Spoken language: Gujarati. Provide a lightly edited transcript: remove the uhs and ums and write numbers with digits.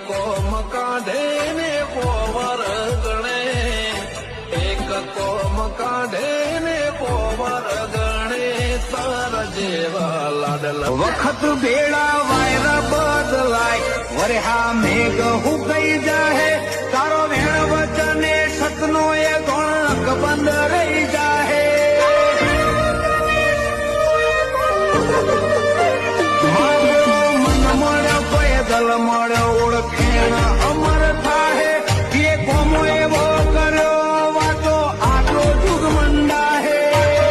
કોમ કાઢે ને પોવર ગણે, એક કોમ કાઢે ને પોવર ગણે, તાર જેવા લાડલા વખત ભેળા વાયરા બદલાય, વરહા મેઘ હુકાઈ જાહે, તારો વેણ વચને સતનો એ ગણક બંધ રે